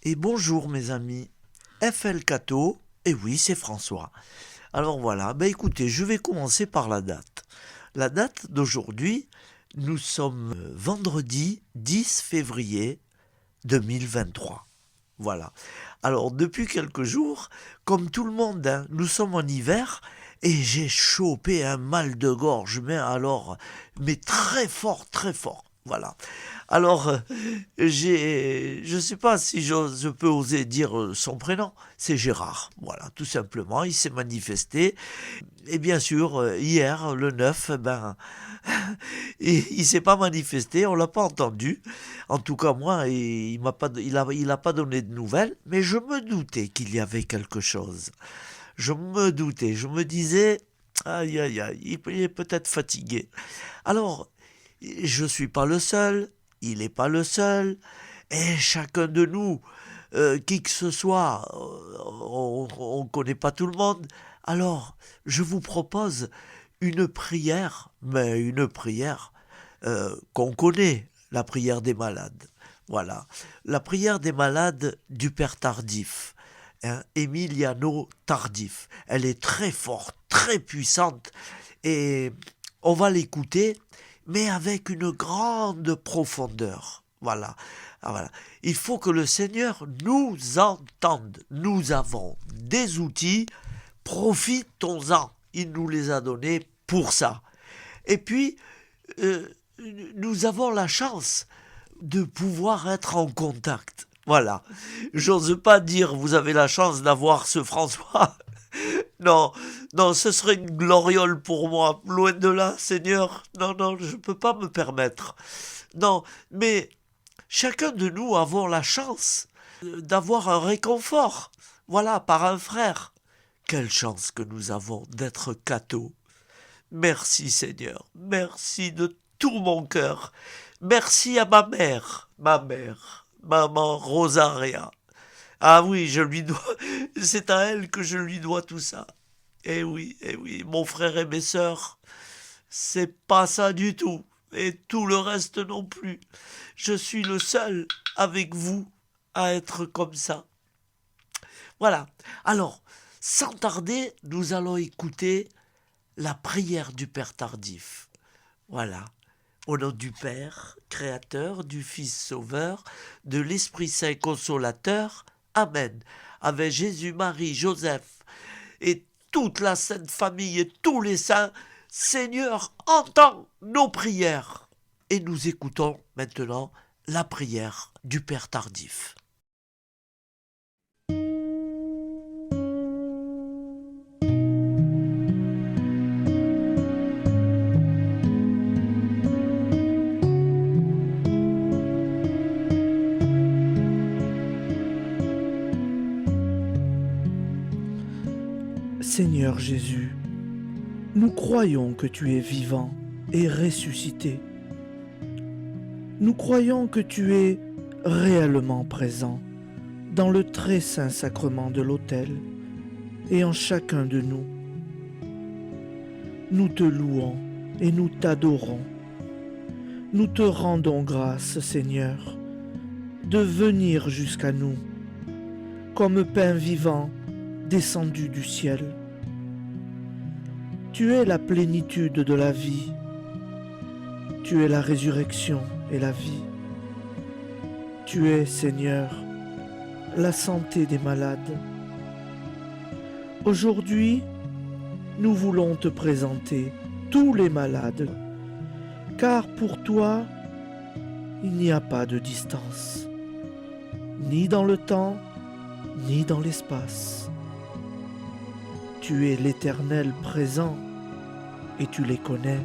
Et bonjour mes amis, FL Cato, et oui c'est François. Alors voilà, écoutez, je vais commencer par la date. La date d'aujourd'hui, nous sommes vendredi 10 février 2023. Voilà. Alors depuis quelques jours, comme tout le monde, hein, nous sommes en hiver et j'ai chopé un mal de gorge, mais très fort, très fort. Voilà. Alors, je sais pas si je peux oser dire son prénom. C'est Gérard. Voilà, tout simplement. Il s'est manifesté. Et bien sûr, hier, le 9, il s'est pas manifesté. On l'a pas entendu. En tout cas, moi, il a pas donné de nouvelles. Mais je me doutais qu'il y avait quelque chose. Je me doutais. Je me disais, aïe, aïe, aïe, il est peut-être fatigué. Alors, je suis pas le seul, il n'est pas le seul, et chacun de nous, qui que ce soit, on ne connaît pas tout le monde. Alors, je vous propose une prière, mais une prière qu'on connaît, la prière des malades. Voilà, la prière des malades du Père Tardif, hein, Emiliano Tardif. Elle est très forte, très puissante, et on va l'écouter, mais avec une grande profondeur. Voilà. Ah, voilà. Il faut que le Seigneur nous entende. Nous avons des outils, profitons-en. Il nous les a donnés pour ça. Et puis, euh, nous avons la chance de pouvoir être en contact. Voilà. J'ose pas dire vous avez la chance d'avoir ce François. Non, non, ce serait une gloriole pour moi. Loin de là, Seigneur. Non, non, je ne peux pas me permettre. Non, mais chacun de nous avons la chance d'avoir un réconfort. Voilà, par un frère. Quelle chance que nous avons d'être cathos. Merci Seigneur. Merci de tout mon cœur. Merci à ma mère, maman Rosaria. Ah oui, je lui dois, c'est à elle que je lui dois tout ça. Eh oui, mon frère et mes sœurs, c'est pas ça du tout. Et tout le reste non plus. Je suis le seul avec vous à être comme ça. Voilà. Alors, sans tarder, nous allons écouter la prière du Père Tardif. Voilà. Au nom du Père, Créateur, du Fils Sauveur, de l'Esprit Saint Consolateur. Amen. Avec Jésus, Marie, Joseph et toute la Sainte Famille et tous les saints, Seigneur, entends nos prières. Et nous écoutons maintenant la prière du Père Tardif. Seigneur Jésus, nous croyons que tu es vivant et ressuscité. Nous croyons que tu es réellement présent dans le très saint sacrement de l'autel et en chacun de nous. Nous te louons et nous t'adorons. Nous te rendons grâce, Seigneur, de venir jusqu'à nous comme pain vivant descendu du ciel. Tu es la plénitude de la vie. Tu es la résurrection et la vie. Tu es, Seigneur, la santé des malades. Aujourd'hui, nous voulons te présenter tous les malades, car pour toi, il n'y a pas de distance, ni dans le temps, ni dans l'espace. Tu es l'Éternel présent et tu les connais.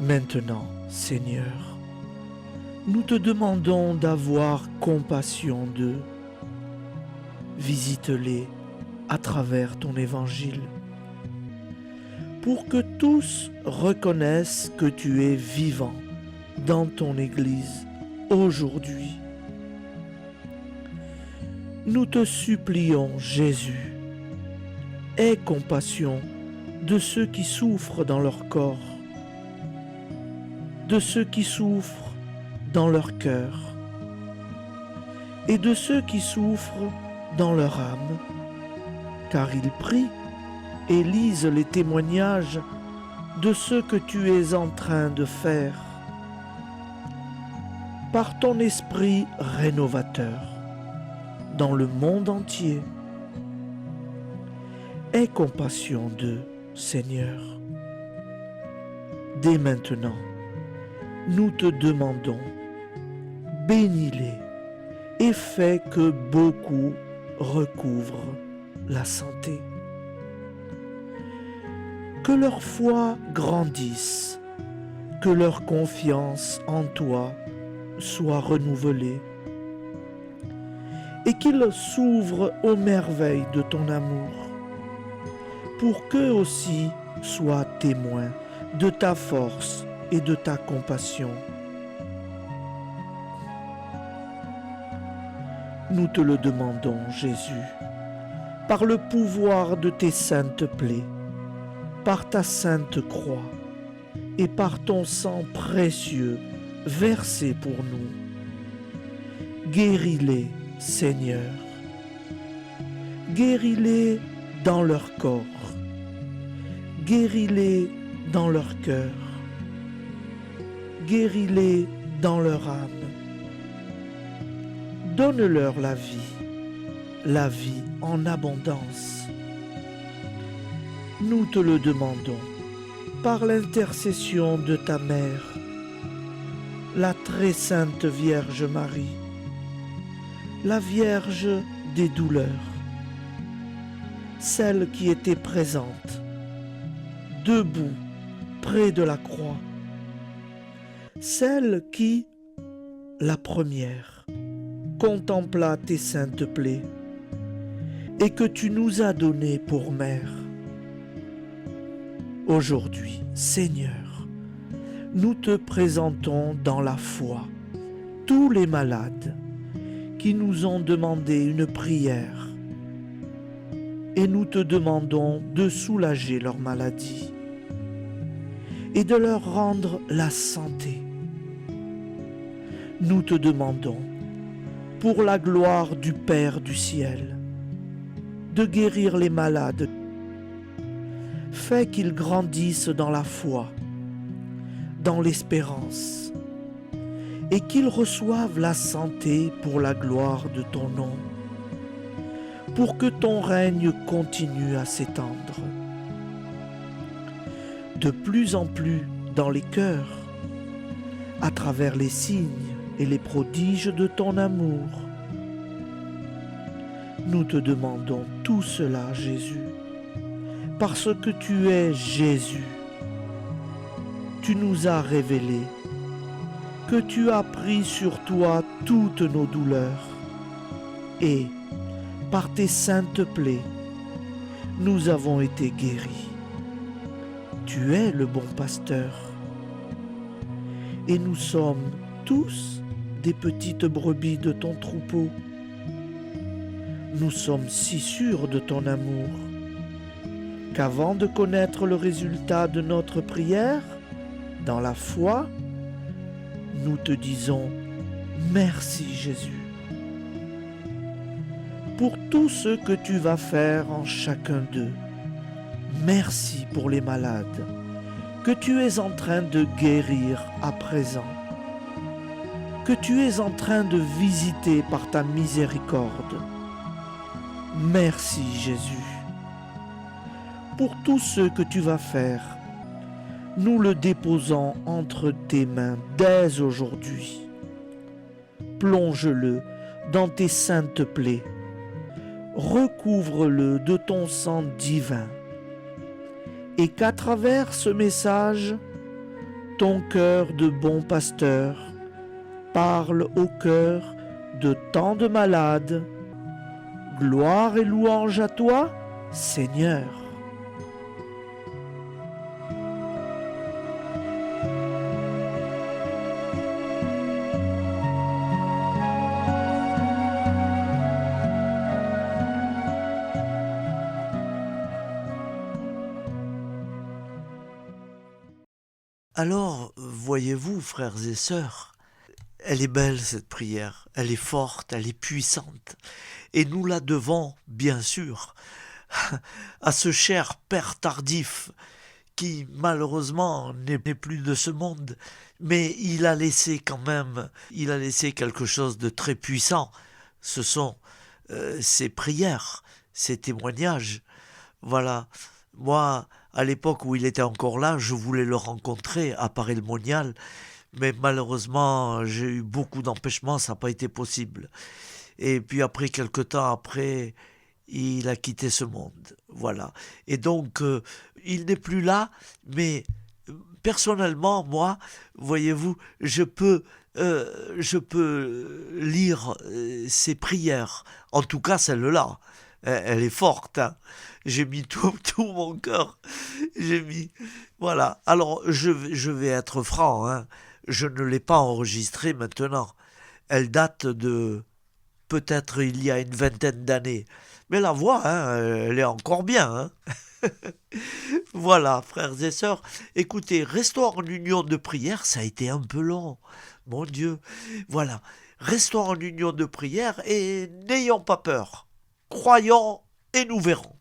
Maintenant, Seigneur, nous te demandons d'avoir compassion d'eux. Visite-les à travers ton évangile, pour que tous reconnaissent que tu es vivant dans ton Église aujourd'hui. Nous te supplions, Jésus, aie compassion de ceux qui souffrent dans leur corps, de ceux qui souffrent dans leur cœur. et de ceux qui souffrent dans leur âme, car ils prient et lisent les témoignages de ce que tu es en train de faire. Par ton esprit rénovateur, dans le monde entier, aie compassion d'eux, Seigneur. Dès maintenant, nous te demandons, bénis-les et fais que beaucoup recouvrent la santé. Que leur foi grandisse, que leur confiance en toi soit renouvelée et qu'ils s'ouvrent aux merveilles de ton amour, pour qu'eux aussi soient témoins de ta force et de ta compassion. Nous te le demandons, Jésus, par le pouvoir de tes saintes plaies, par ta sainte croix et par ton sang précieux versé pour nous. Guéris-les, Seigneur. Guéris-les dans leur corps. Guéris-les dans leur cœur. Guéris-les dans leur âme. Donne-leur la vie en abondance. Nous te le demandons par l'intercession de ta mère, la très sainte Vierge Marie, la Vierge des douleurs, celle qui était présente, debout près de la croix, celle qui, la première, contempla tes saintes plaies et que tu nous as données pour mère. Aujourd'hui, Seigneur, nous te présentons dans la foi tous les malades qui nous ont demandé une prière et nous te demandons de soulager leur maladie et de leur rendre la santé. Nous te demandons, pour la gloire du Père du ciel, de guérir les malades. Fais qu'ils grandissent dans la foi, dans l'espérance, et qu'ils reçoivent la santé pour la gloire de ton nom, pour que ton règne continue à s'étendre. De plus en plus dans les cœurs, à travers les signes et les prodiges de ton amour. Nous te demandons tout cela, Jésus, parce que tu es Jésus. Tu nous as révélé que tu as pris sur toi toutes nos douleurs et, par tes saintes plaies, nous avons été guéris. Tu es le bon pasteur et nous sommes tous des petites brebis de ton troupeau. Nous sommes si sûrs de ton amour qu'avant de connaître le résultat de notre prière, dans la foi, nous te disons merci Jésus pour tout ce que tu vas faire en chacun d'eux. Merci pour les malades que tu es en train de guérir à présent, que tu es en train de visiter par ta miséricorde. Merci Jésus. Pour tout ce que tu vas faire, nous le déposons entre tes mains dès aujourd'hui. Plonge-le dans tes saintes plaies. Recouvre-le de ton sang divin. Et qu'à travers ce message, ton cœur de bon pasteur parle au cœur de tant de malades. Gloire et louange à toi, Seigneur. Alors, voyez-vous, frères et sœurs, Elle est belle cette prière, elle est forte, elle est puissante. Et nous la devons, bien sûr, à ce cher Père tardif qui malheureusement n'est plus de ce monde, mais il a laissé quelque chose de très puissant. Ce sont ses prières, ses témoignages. Voilà. Moi, à l'époque où il était encore là, je voulais le rencontrer à Paray-le-Monial, mais malheureusement, j'ai eu beaucoup d'empêchements, ça n'a pas été possible. Et puis après, quelque temps après, il a quitté ce monde. Voilà. Et donc, il n'est plus là, mais personnellement, moi, voyez-vous, je peux lire ses prières. En tout cas, celle-là, elle est forte, hein. J'ai mis tout mon cœur. J'ai mis. Voilà. Alors, je vais être franc, hein. Je ne l'ai pas enregistrée maintenant. Elle date de peut-être il y a une vingtaine d'années. Mais la voix, hein, elle est encore bien, hein. Voilà, frères et sœurs, écoutez, restons en union de prière, ça a été un peu long, mon Dieu. Voilà, restons en union de prière et n'ayons pas peur. Croyons et nous verrons.